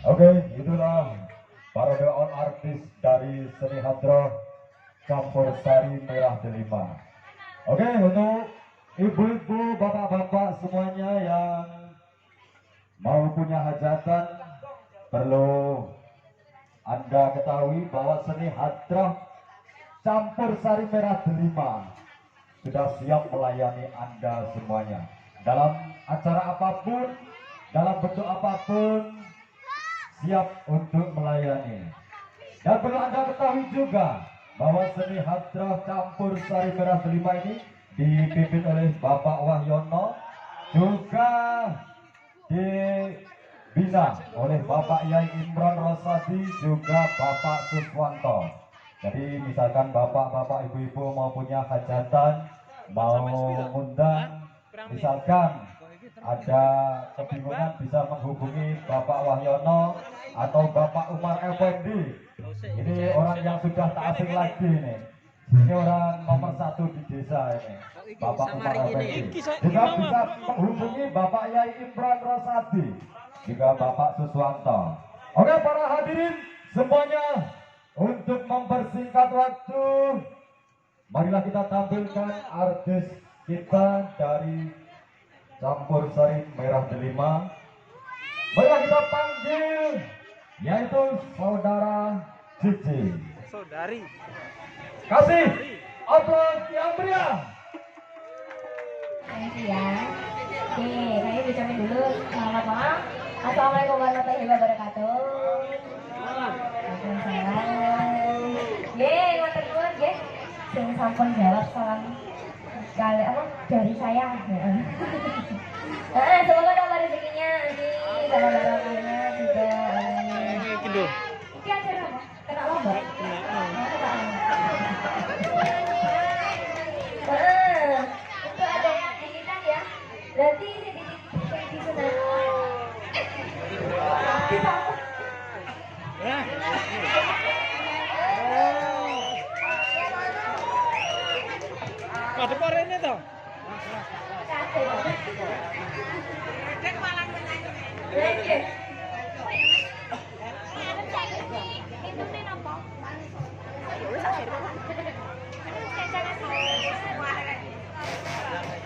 Oke, itulah parade on artis dari Seni Hadroh Campur Sari Merah Delima. Oke, untuk ibu-ibu, bapak-bapak semuanya yang mau punya hajatan, perlu Anda ketahui bahwa Seni Hadroh Campur Sari Merah Delima sudah siap melayani Anda semuanya. Dalam acara apapun, dalam bentuk apapun, siap untuk melayani. Dan perlu Anda ketahui juga bahwa Seni Hadroh Campur Sari Merah Delima ini dipimpin oleh Bapak Wahyono, juga dibina oleh Bapak Yai Imran Rosadi, juga Bapak Suswanto. Jadi misalkan bapak-bapak, ibu-ibu mau punya hajatan, mau mengundang, misalkan ada kebingungan, bisa menghubungi Bapak Wahyono atau Bapak Umar Effendi. Ini orang yang sudah tak asing lagi nih. Ini orang nomor 1 di desa ini, Bapak Umar Effendi. Juga bisa menghubungi Bapak Yai Imran Rosadi, juga Bapak Suswanto. Oke para hadirin semuanya, untuk mempersingkat waktu, marilah kita tampilkan artis kita dari Campur Sari Merah Delima. Marilah kita panggil, yaitu Saudara Cici. Saudari. Kasih aplaus yang meriah. Thank you ya. Oke, saya ucapin dulu selamat malam. Assalamualaikum warahmatullahi wabarakatuh. Waalaikumsalam. Ngoten nuwun nggih. Sing sampun jawab salam kali apa dari saya. Semoga dapat rezekinya, amin. Dapat barokahnya juga. Gitu. Iki acara apa? Kena lomba. Untuk ada yang editan ya. Berarti di sana. Ada pare ini toh.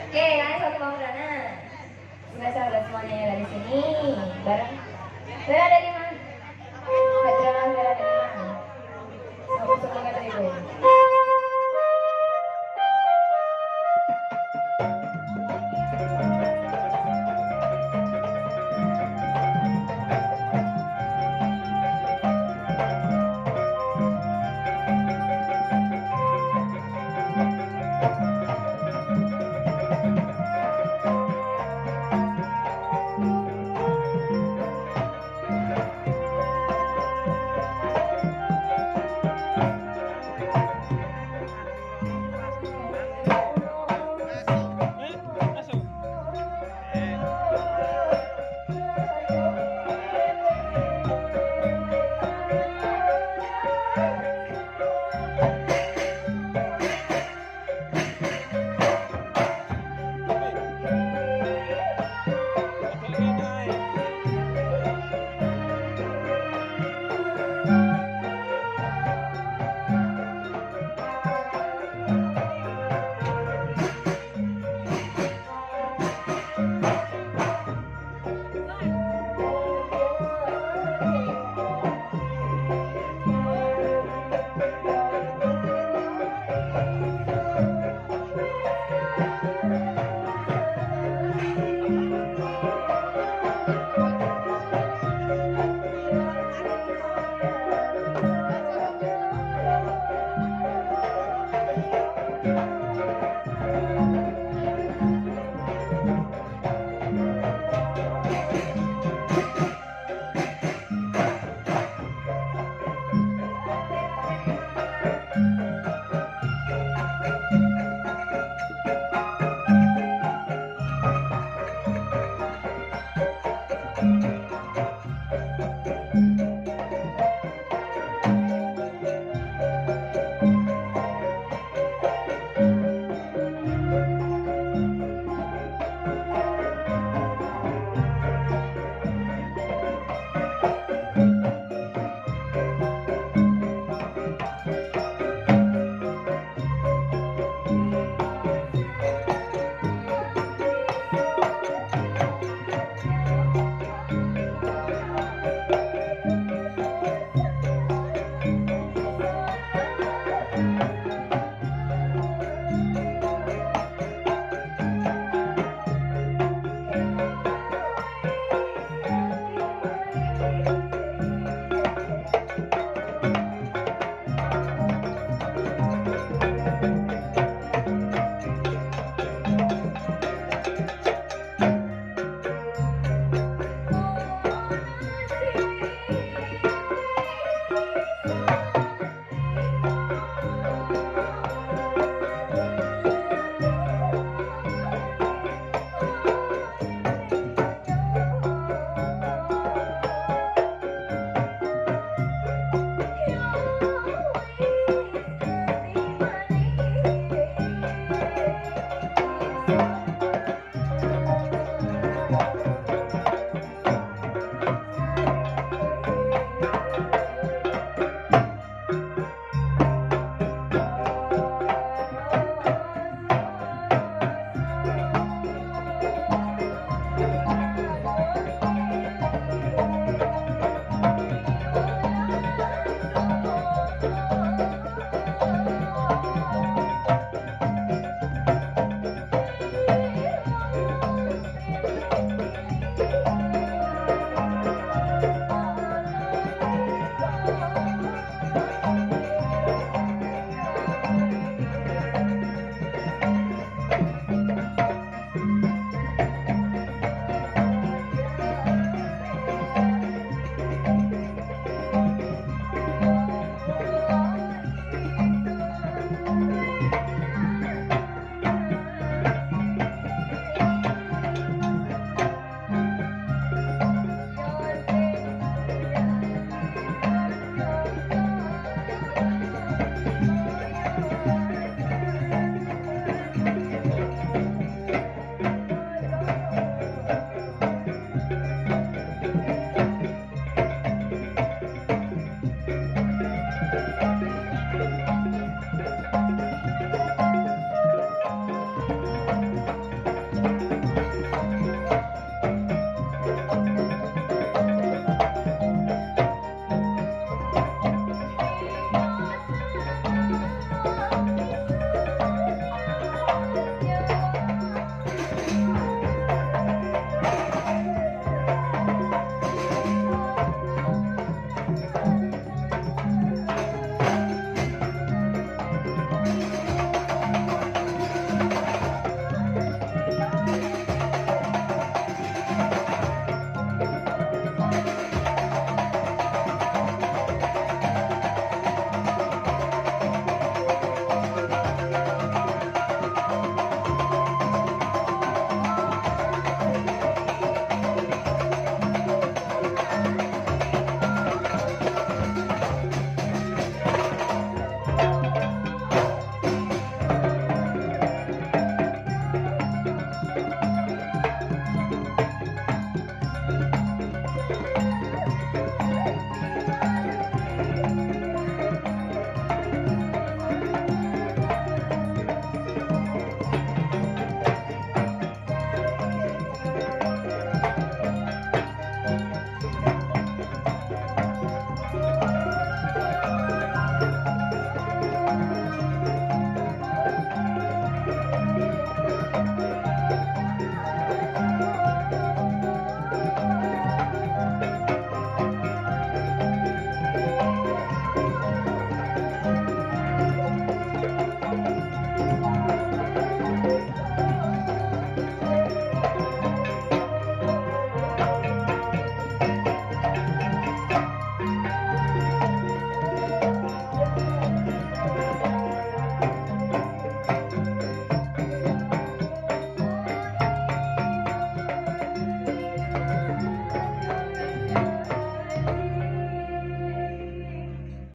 Oke, langsung satu mau dana. Sudah sahabat semuanya yang dari sini bareng. Berada di mana? Hadrah berada di mana? Sama-sama kata ibu.